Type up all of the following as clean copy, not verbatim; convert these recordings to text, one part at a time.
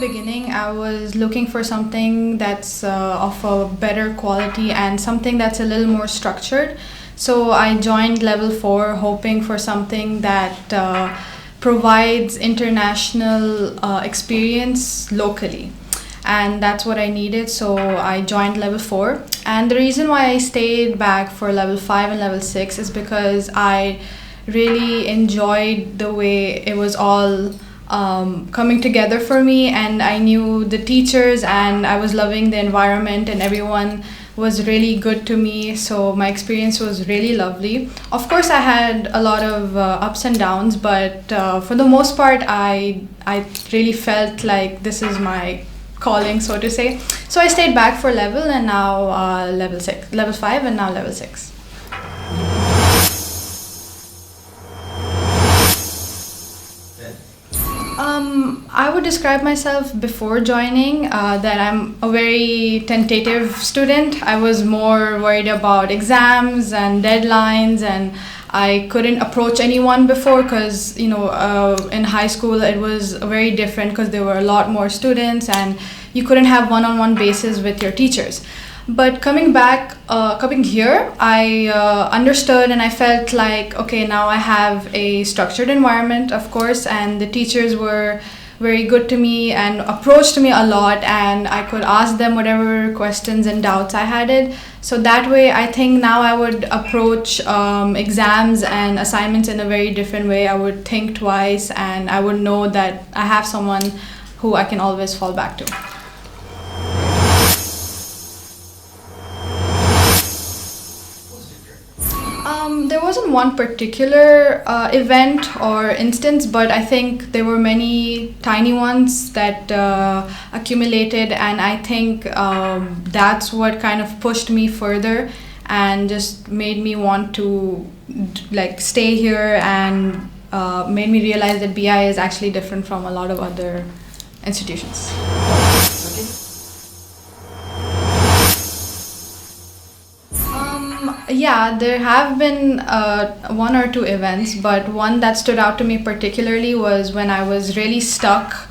beginning, I was looking for something that's of a better quality and something that's a little more structured. So I joined level 4 hoping for something that provides international experience locally. And that's what I needed, so I joined level 4. And the reason why I stayed back for level 5 and level 6 is because I really enjoyed the way it was all coming together for me, and I knew the teachers and I was loving the environment and everyone was really good to me, so my experience was really lovely. Of course I had a lot of ups and downs, but for the most part I really felt like this is my calling, so to say. So I stayed back for level, and now level 5 and now level 6. I would describe myself before joining that I'm a very tentative student. I was more worried about exams and deadlines, and I couldn't approach anyone before because, in high school it was very different because there were a lot more students and you couldn't have one-on-one basis with your teachers. But coming here, I understood and I felt like, okay, now I have a structured environment, of course, and the teachers were very good to me and approached me a lot, and I could ask them whatever questions and doubts I had it. So that way, I think now I would approach exams and assignments in a very different way. I would think twice, and I would know that I have someone who I can always fall back to. There wasn't one particular event or instance, but I think there were many tiny ones that accumulated, and I think that's what kind of pushed me further and just made me want to stay here, and made me realize that BI is actually different from a lot of other institutions. Yeah, there have been one or two events, but one that stood out to me particularly was when I was really stuck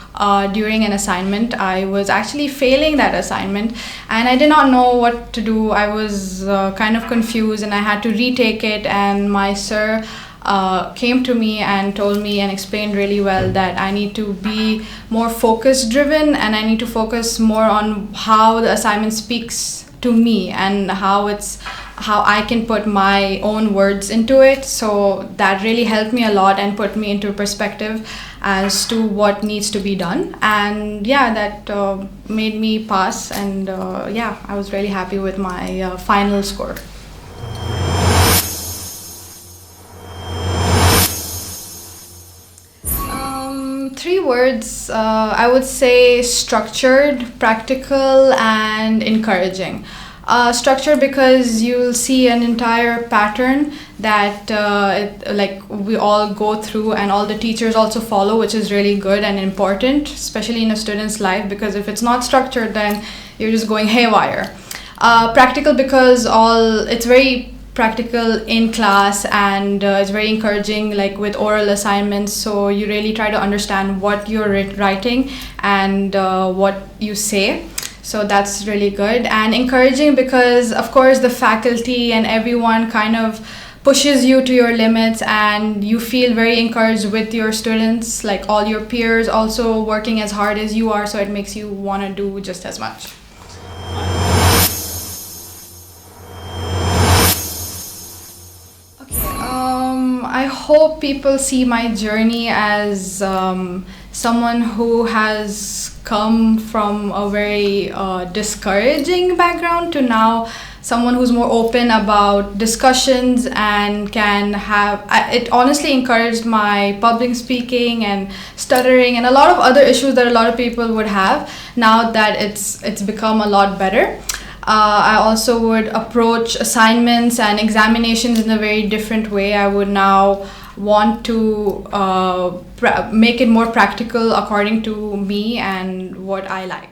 during an assignment. I was actually failing that assignment and I did not know what to do. I was kind of confused and I had to retake it, and my sir came to me and told me and explained really well that I need to be more focus driven and I need to focus more on how the assignment speaks to me and how I can put my own words into it. So that really helped me a lot and put me into perspective as to what needs to be done. And yeah, that made me pass, and yeah, I was really happy with my final score. Three words, I would say structured, practical, and encouraging. Structured because you'll see an entire pattern that we all go through and all the teachers also follow, which is really good and important, especially in a student's life, because if it's not structured then you're just going haywire. Practical because it's very practical in class, and it's very encouraging, like with oral assignments, so you really try to understand what you're writing and what you say. So that's really good. And encouraging because of course the faculty and everyone kind of pushes you to your limits, and you feel very encouraged with your students, like all your peers also working as hard as you are, so it makes you want to do just as much. I hope people see my journey as someone who has come from a very discouraging background to now someone who's more open about discussions and can have... It honestly encouraged my public speaking and stuttering and a lot of other issues that a lot of people would have. Now that it's become a lot better. I also would approach assignments and examinations in a very different way. I would now want to make it more practical according to me and what I like.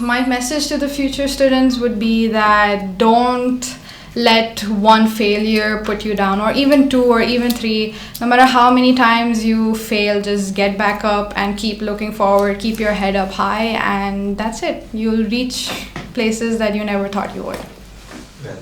My message to the future students would be that don't let one failure put you down, or even two or even three. No matter how many times you fail, just get back up and keep looking forward, keep your head up high, and that's it. You'll reach places that you never thought you would. Well,